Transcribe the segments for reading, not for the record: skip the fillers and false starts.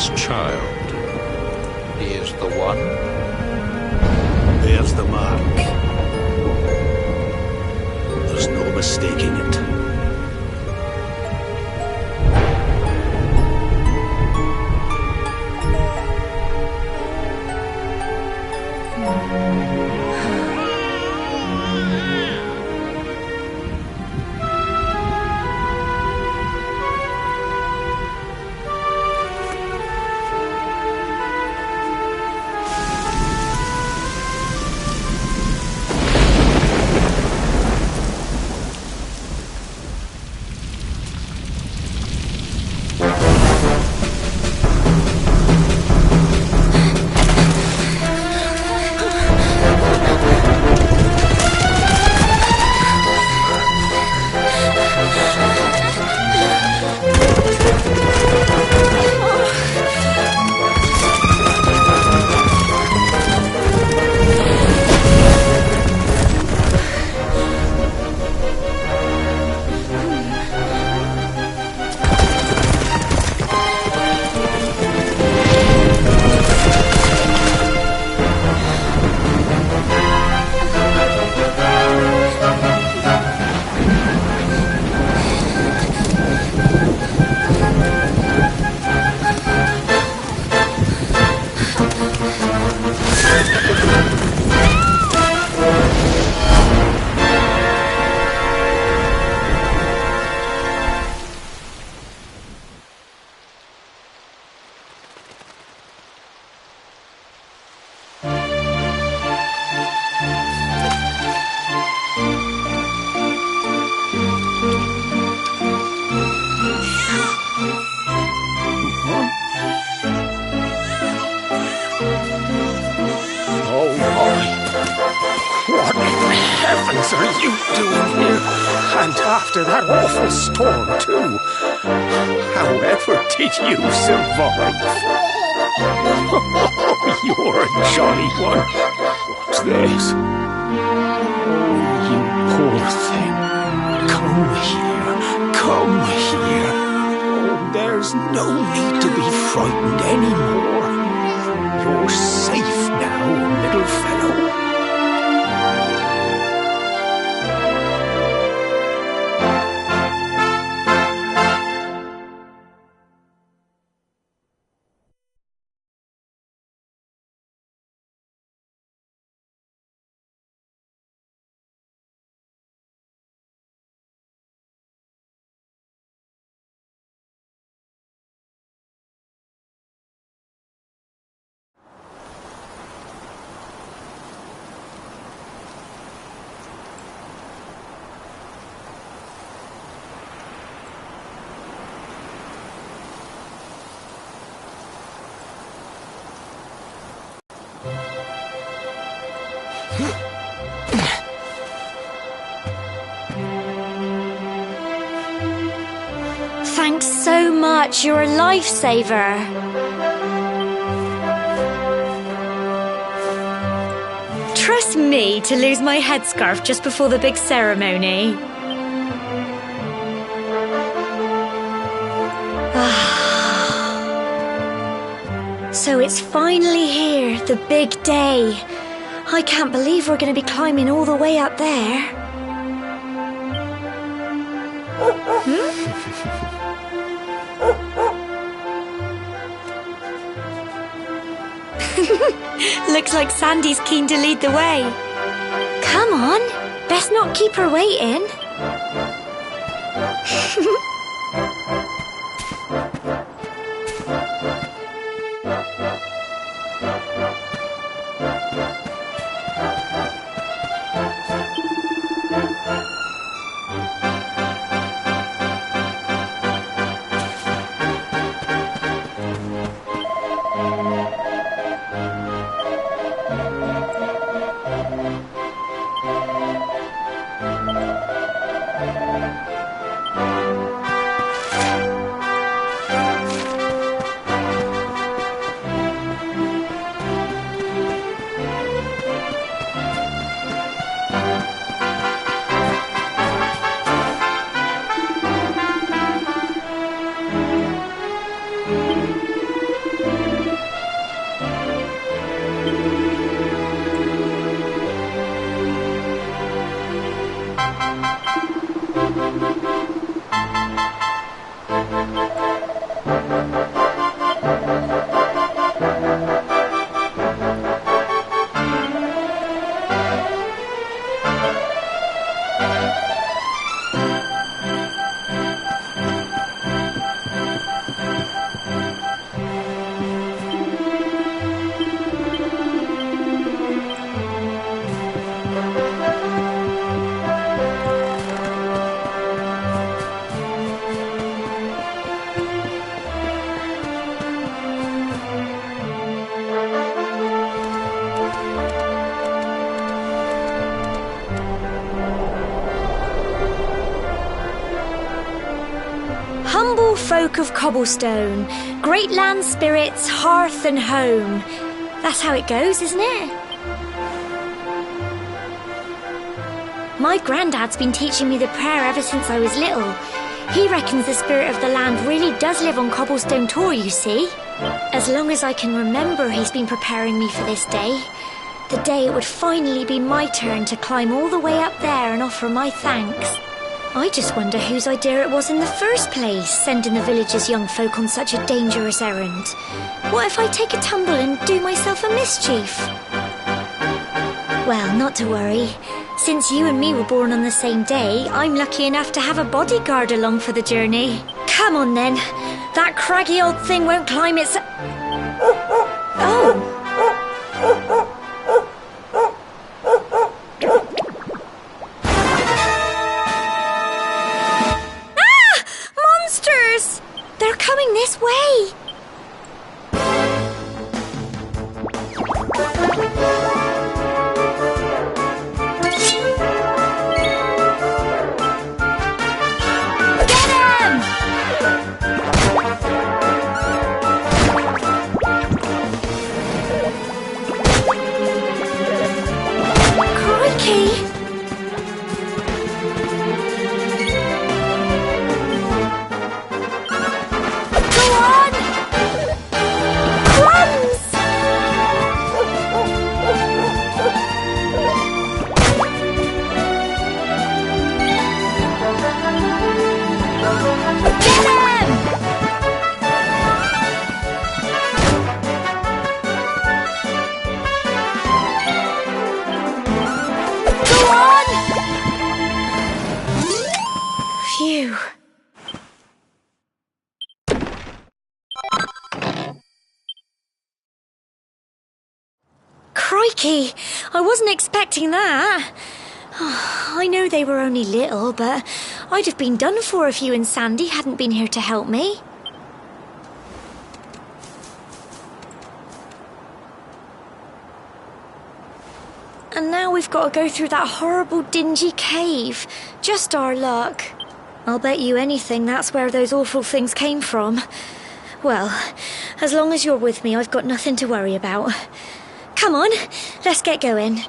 this child. He is the one. There's the mark. There's no mistaking it. What in the heavens are you doing here? And after that awful storm, too. However did you survive? You're a jolly one. What's this? Oh, you poor thing. Come here. Come here. Oh, there's no need to be frightened anymore. You're safe now, little fellow. Thanks so much, you're a lifesaver. Trust me to lose my headscarf just before the big ceremony. So it's finally here, the big day. I can't believe we're going to be climbing all the way up there. Looks like Sandy's keen to lead the way. Come on, best not keep her waiting. Humble folk of cobblestone, great land spirits, hearth and home. That's how it goes, isn't it? My granddad's been teaching me the prayer ever since I was little. He reckons the spirit of the land really does live on Cobblestone Tor, you see. As long as I can remember, he's been preparing me for this day. The day it would finally be my turn to climb all the way up there and offer my thanks. I just wonder whose idea it was in the first place, sending the village's young folk on such a dangerous errand. What if I take a tumble and do myself a mischief? Well, not to worry. Since you and me were born on the same day, I'm lucky enough to have a bodyguard along for the journey. Come on then. That craggy old thing won't climb its... Oh! Ah! Monsters! They're coming this way! Phew. Crikey! I wasn't expecting that. I know they were only little, but I'd have been done for if you and Sandy hadn't been here to help me. And now we've got to go through that horrible dingy cave. Just our luck. I'll bet you anything that's where those awful things came from. Well, as long as you're with me, I've got nothing to worry about. Come on, let's get going.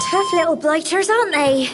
Tough little blighters, aren't they?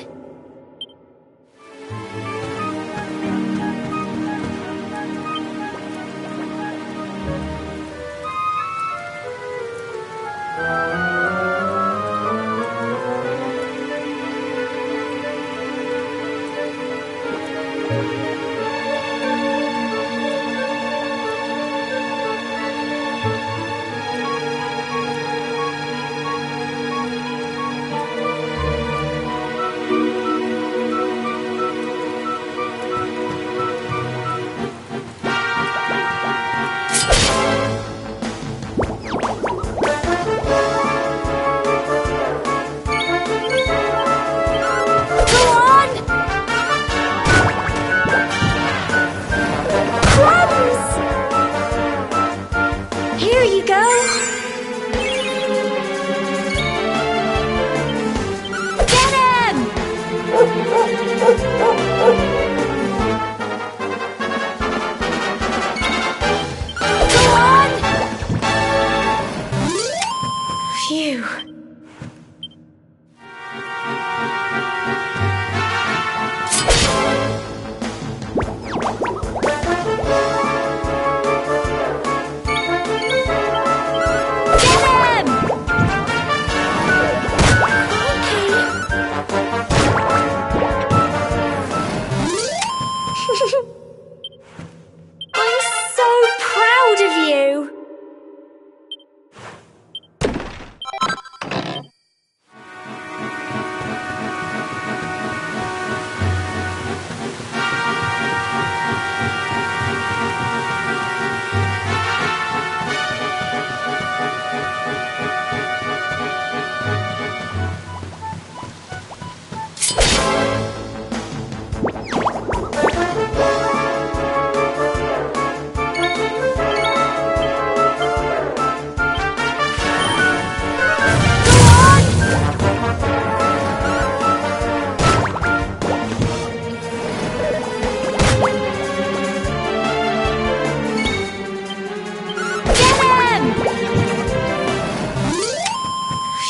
Here you go. Get him! Go on! Phew. I'm so proud of you!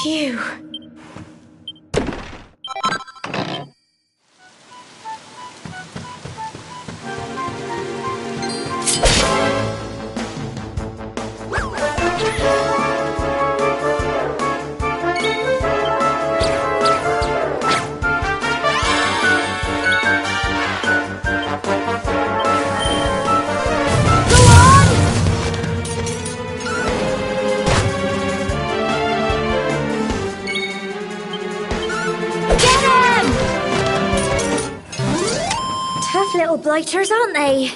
Phew. Tough little blighters, aren't they?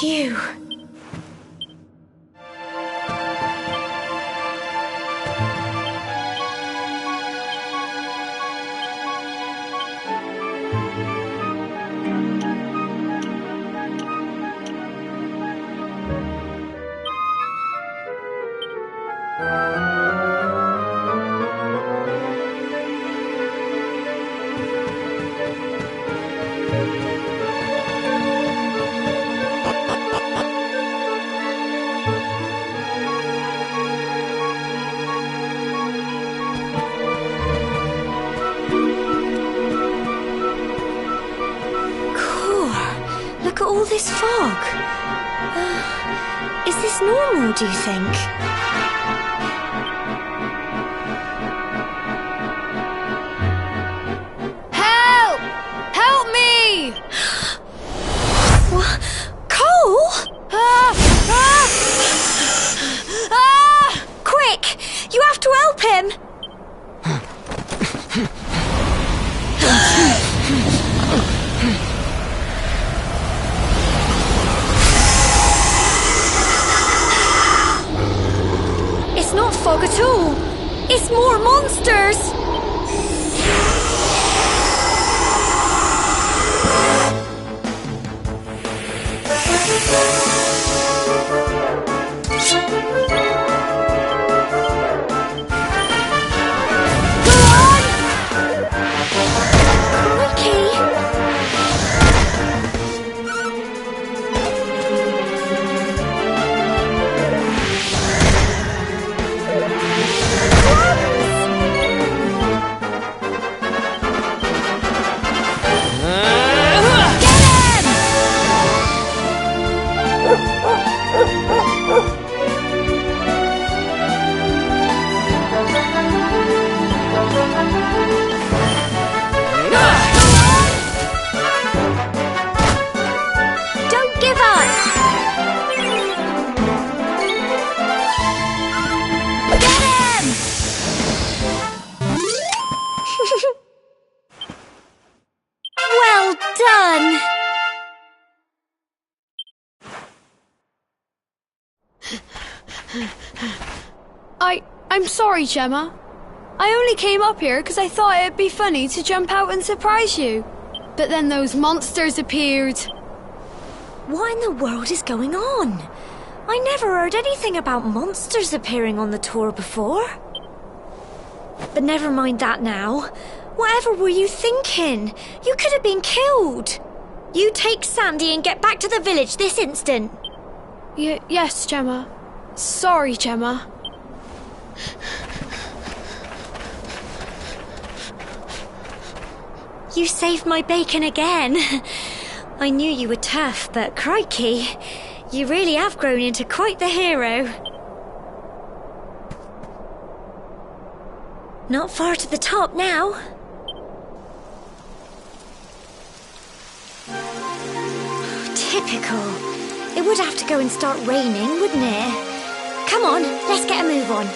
Phew. Look at all this fog. Is this normal, do you think? Help! Help me! What? Cole? Quick! You have to help him! It's not fog at all. It's more monsters. Go on! Ricky! Don't give up! Get him! Well done! I'm sorry, Gemma. I only came up here because I thought it'd be funny to jump out and surprise you. But then those monsters appeared. What in the world is going on? I never heard anything about monsters appearing on the tour before. But never mind that now. Whatever were you thinking? You could have been killed. You take Sandy and get back to the village this instant. Yes, Gemma. Sorry, Gemma. You saved my bacon again. I knew you were tough, but crikey, you really have grown into quite the hero. Not far to the top now. Typical. It would have to go and start raining, wouldn't it? Come on, let's get a move on.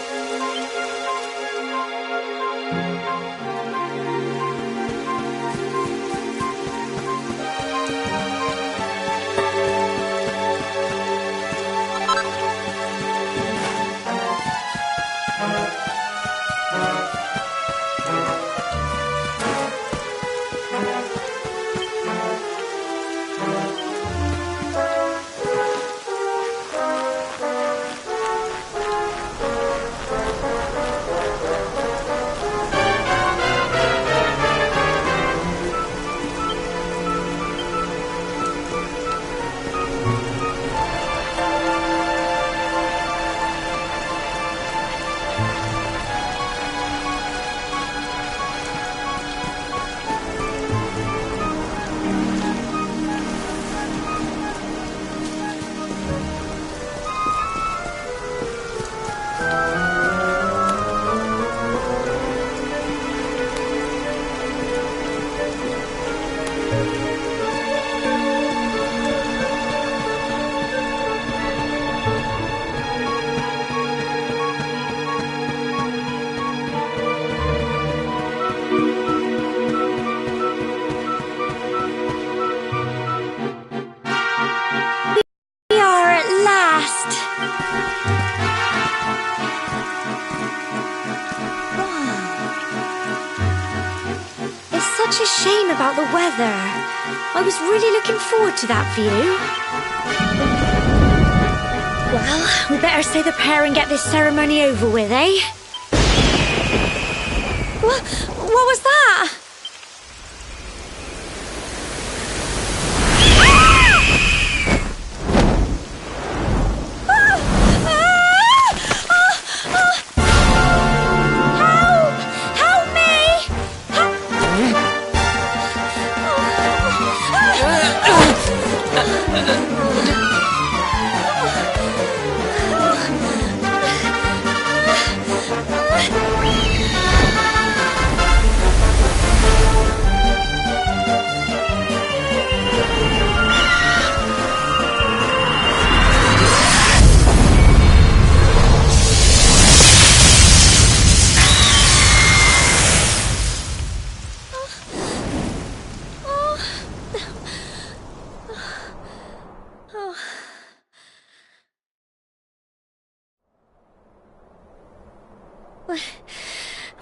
a shame about the weather. I was really looking forward to that view. Well, we better say the prayer and get this ceremony over with, eh? What was that?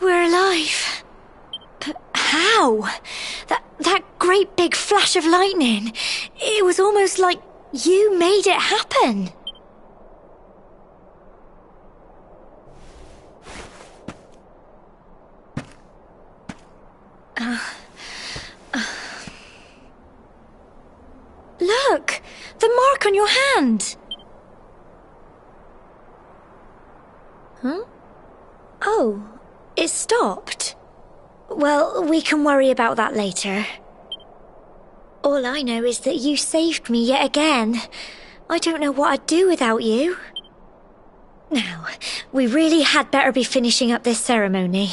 We're alive. But how? That great big flash of lightning. It was almost like you made it happen. Look! The mark on your hand! Huh? Oh, it stopped. Well, we can worry about that later. All I know is that you saved me yet again. I don't know what I'd do without you. Now, we really had better be finishing up this ceremony.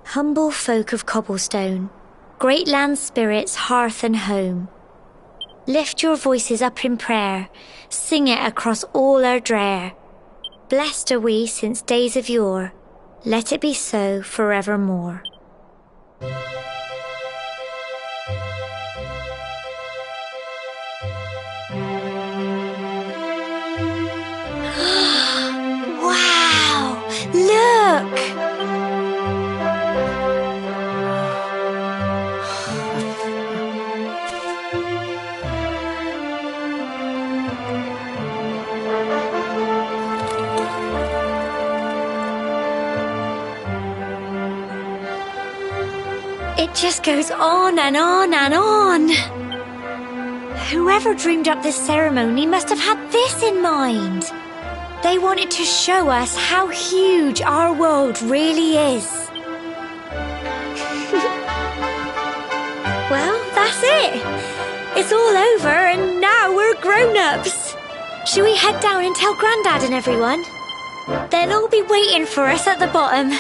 Humble folk of Cobblestone, great land spirits, hearth and home. Lift your voices up in prayer, sing it across all our drear. Blessed are we since days of yore, let it be so forevermore. Wow! Look! It just goes on and on and on. Whoever dreamed up this ceremony must have had this in mind. They wanted to show us how huge our world really is. Well, that's it. It's all over and now we're grown-ups. Shall we head down and tell Grandad and everyone? They'll all be waiting for us at the bottom.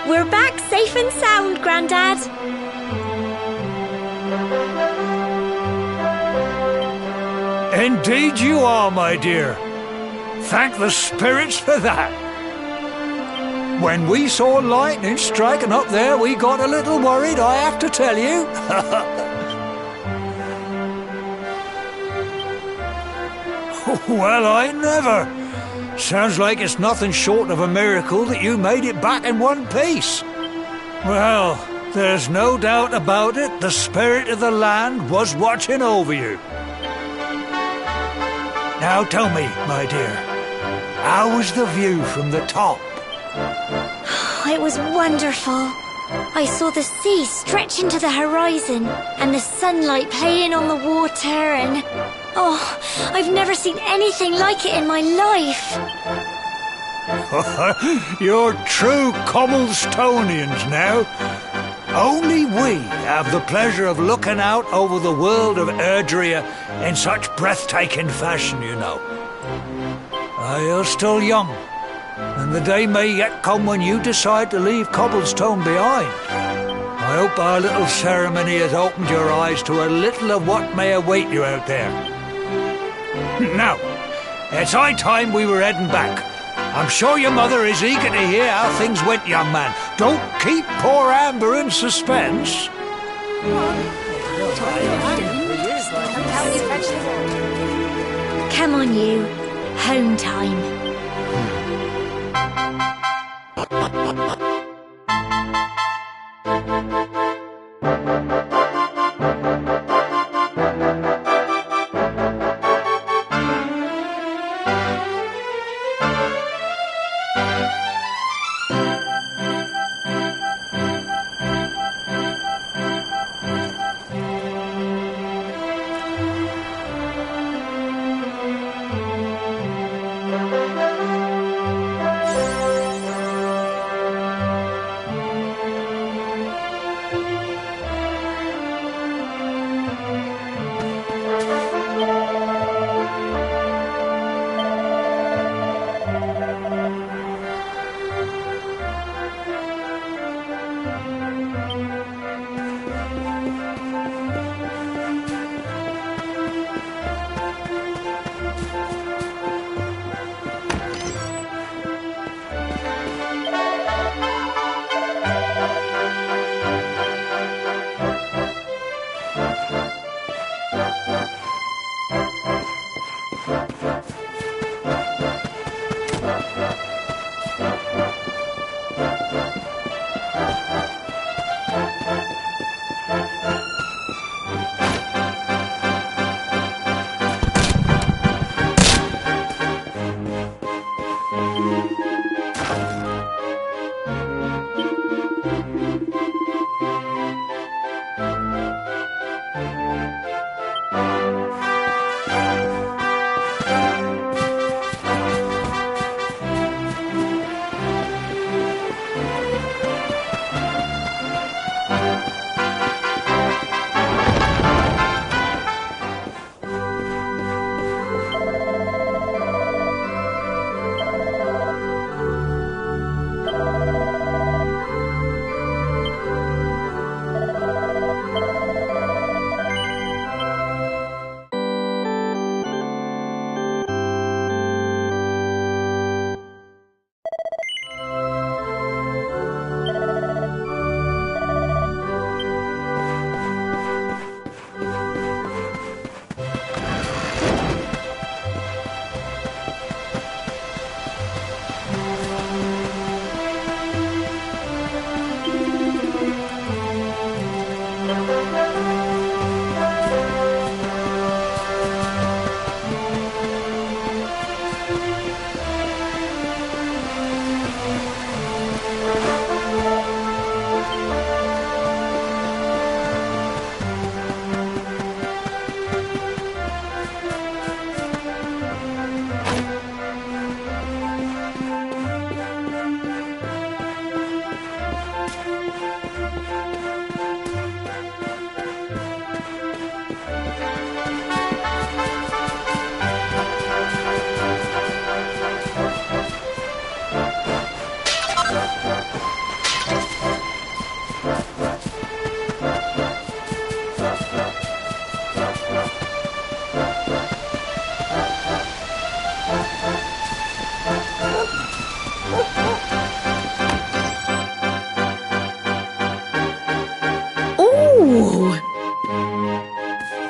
We're back safe and sound, Grandad. Indeed you are, my dear. Thank the spirits for that. When we saw lightning striking up there, we got a little worried, I have to tell you. Well, I never. Sounds like it's nothing short of a miracle that you made it back in one piece. Well, there's no doubt about it, the spirit of the land was watching over you. Now tell me, my dear, how was the view from the top? It was wonderful. I saw the sea stretch into the horizon and the sunlight playing on the water and... Oh, I've never seen anything like it in my life. You're true Cobblestonians now. Only we have the pleasure of looking out over the world of Erdrea in such breathtaking fashion, you know. You're still young, and the day may yet come when you decide to leave Cobblestone behind. I hope our little ceremony has opened your eyes to a little of what may await you out there. Now, it's high time we were heading back. I'm sure your mother is eager to hear how things went, young man. Don't keep poor Amber in suspense. Come on, you. Home time.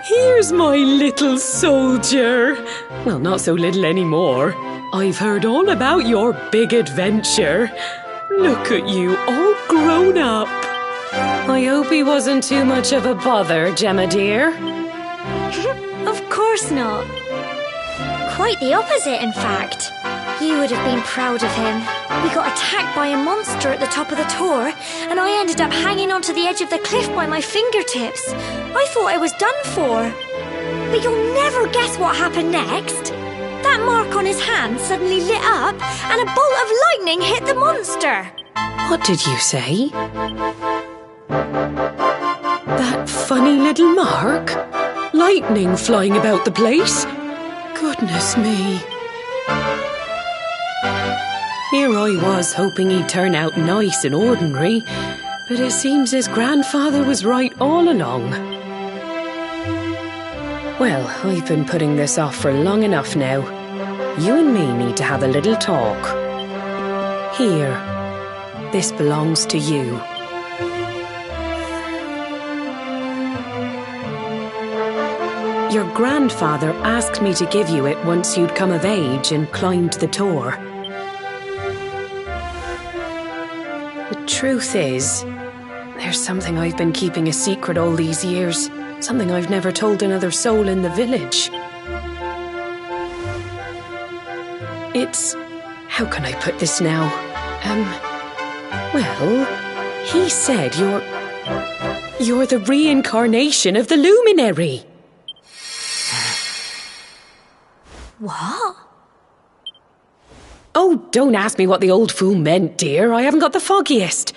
Here's my little soldier. Well, not so little anymore. I've heard all about your big adventure. Look at you, all grown up. I hope he wasn't too much of a bother, Gemma dear. Of course not. Quite the opposite, in fact. You would have been proud of him. We got attacked by a monster at the top of the tour, and I ended up hanging onto the edge of the cliff by my fingertips. I thought I was done for. But you'll never guess what happened next. That mark on his hand suddenly lit up, and a bolt of lightning hit the monster. What did you say? That funny little mark? Lightning flying about the place? Goodness me. Here I was hoping he'd turn out nice and ordinary, but it seems his grandfather was right all along. Well, I've been putting this off for long enough now. You and me need to have a little talk. Here, this belongs to you. Your grandfather asked me to give you it once you'd come of age and climbed the tour. The truth is, there's something I've been keeping a secret all these years. Something I've never told another soul in the village. It's... how can I put this now? Well, he said you're the reincarnation of the luminary. What? Oh, don't ask me what the old fool meant, dear. I haven't got the foggiest.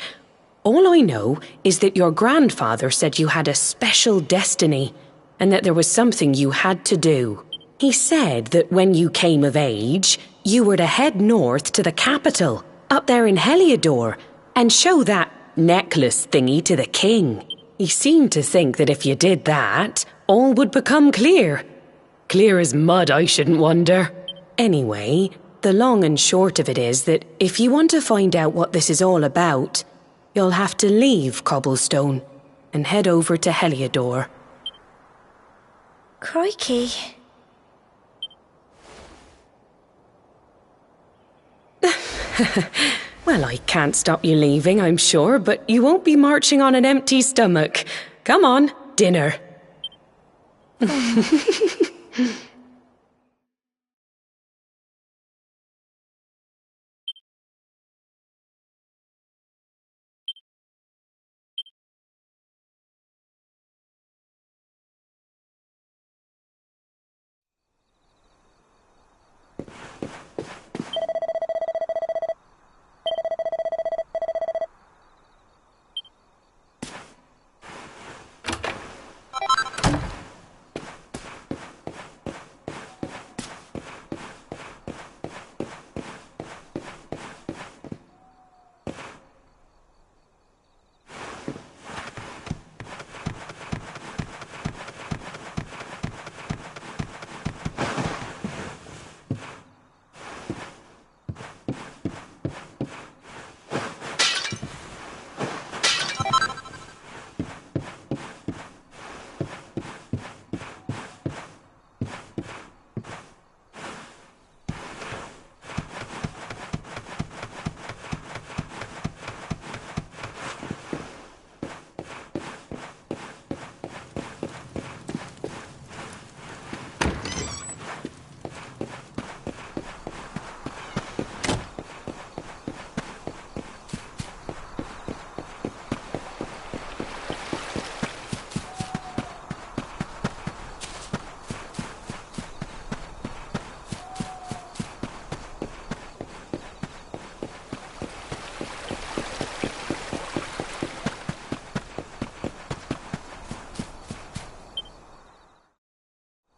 All I know is that your grandfather said you had a special destiny, and that there was something you had to do. He said that when you came of age, you were to head north to the capital, up there in Heliodor, and show that necklace thingy to the king. He seemed to think that if you did that, all would become clear. Clear as mud, I shouldn't wonder. Anyway, the long and short of it is that if you want to find out what this is all about, you'll have to leave Cobblestone and head over to Heliodor. Crikey. Well, I can't stop you leaving, I'm sure, but you won't be marching on an empty stomach. Come on, dinner.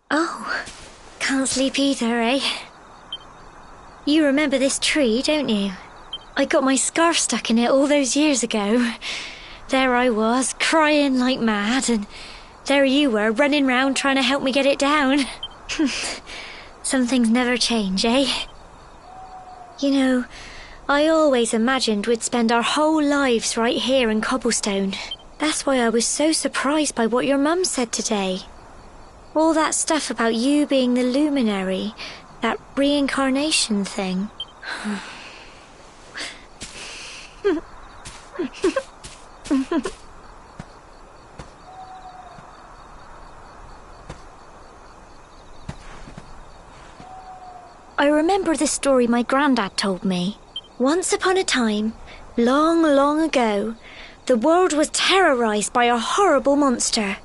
Oh, can't sleep either, eh? You remember this tree, don't you? I got my scarf stuck in it all those years ago. There I was, crying like mad, and there you were, running round trying to help me get it down. Some things never change, eh? You know, I always imagined we'd spend our whole lives right here in Cobblestone. That's why I was so surprised by what your mum said today. All that stuff about you being the luminary, That reincarnation thing. I remember the story my granddad told me. Once upon a time, long, long ago, the world was terrorized by a horrible monster.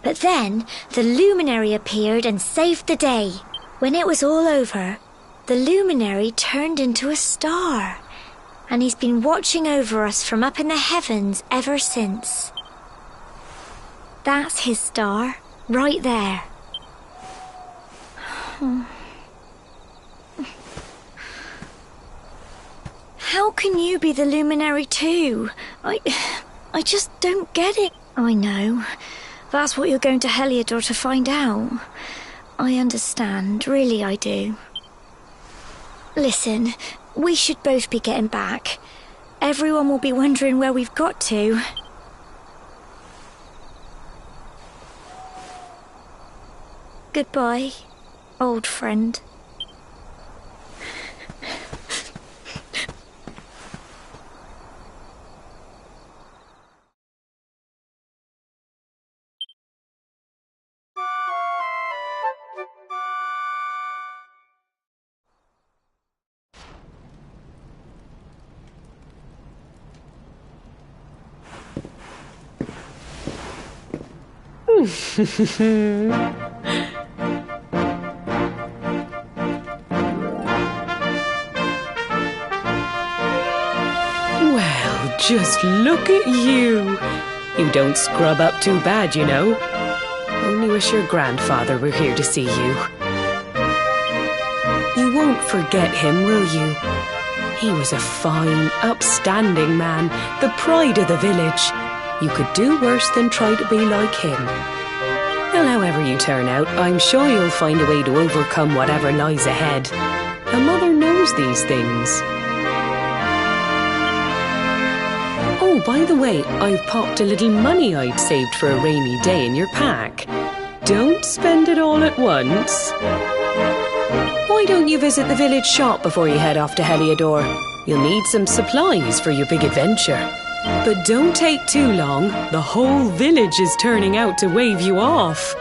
But then, the luminary appeared and saved the day. When it was all over, the luminary turned into a star. And he's been watching over us from up in the heavens ever since. That's his star, right there. How can you be the luminary too? I just don't get it. I know. That's what you're going to Heliodor to find out. I understand, really I do. Listen, we should both be getting back. Everyone will be wondering where we've got to. Goodbye, old friend. Well, just look at you. You don't scrub up too bad, you know. Only wish your grandfather were here to see you. You won't forget him, will you? He was a fine, upstanding man, the pride of the village. You could do worse than try to be like him. Well, however you turn out, I'm sure you'll find a way to overcome whatever lies ahead. A mother knows these things. Oh, by the way, I've popped a little money I'd saved for a rainy day in your pack. Don't spend it all at once. Why don't you visit the village shop before you head off to Heliodor? You'll need some supplies for your big adventure. But don't take too long. The whole village is turning out to wave you off.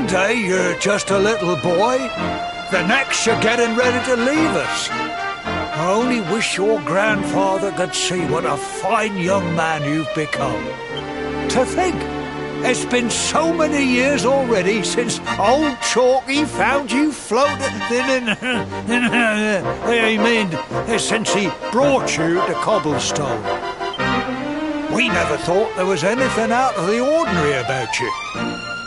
one day you're just a little boy, the next you're getting ready to leave us. I only wish your grandfather could see what a fine young man you've become. To think, it's been so many years already since old Chalky found you floating since he brought you to Cobblestone. We never thought there was anything out of the ordinary about you.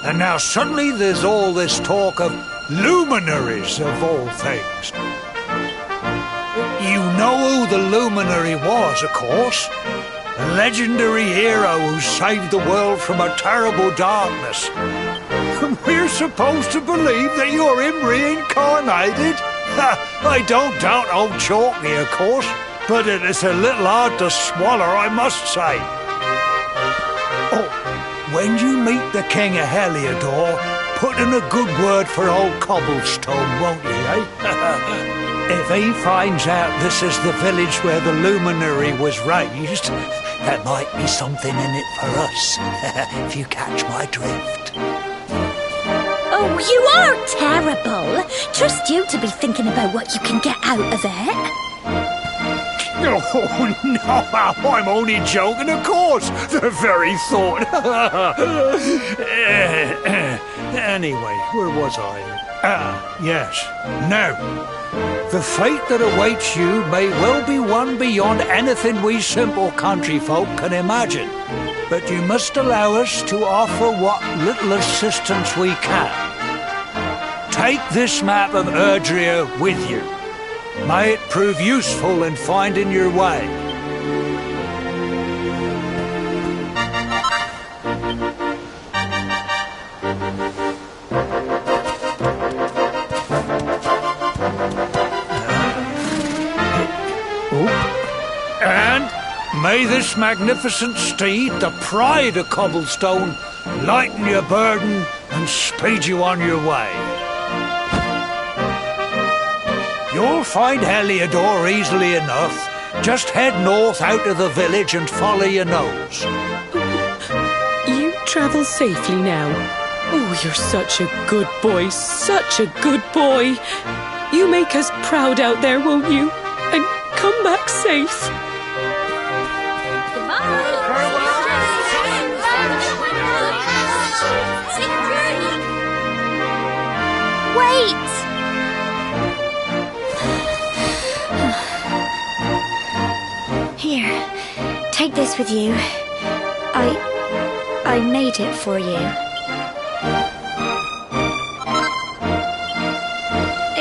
And now suddenly there's all this talk of luminaries of all things. You know who the luminary was, of course. A legendary hero who saved the world from a terrible darkness. And we're supposed to believe that you're him reincarnated? I don't doubt old Chalky, of course, but it is a little hard to swallow, I must say. Oh, when you meet the King of Heliodor, put in a good word for old Cobblestone, won't you, eh? If he finds out this is the village where the luminary was raised, there might be something in it for us, if you catch my drift. Oh, you are terrible. Trust you to be thinking about what you can get out of it. Oh, no, I'm only joking, of course. The very thought. Anyway, where was I? Yes. Now, the fate that awaits you may well be one beyond anything we simple country folk can imagine. But you must allow us to offer what little assistance we can. Take this map of Erdrea with you. May it prove useful in finding your way. And may this magnificent steed, the pride of Cobblestone, lighten your burden and speed you on your way. You'll find Heliodor easily enough. Just head north out of the village and follow your nose. You travel safely now. Oh, you're such a good boy, such a good boy. You make us proud out there, won't you? And come back safe. Wait! Here, take this with you. I made it for you.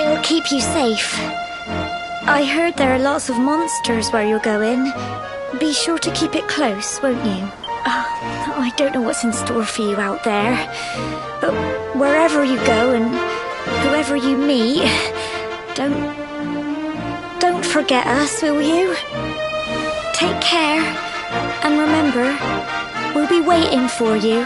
It'll keep you safe. I heard there are lots of monsters where you're going. Be sure to keep it close, won't you? Oh, I don't know what's in store for you out there. But wherever you go and whoever you meet, don't forget us, will you? Take care, and remember, we'll be waiting for you.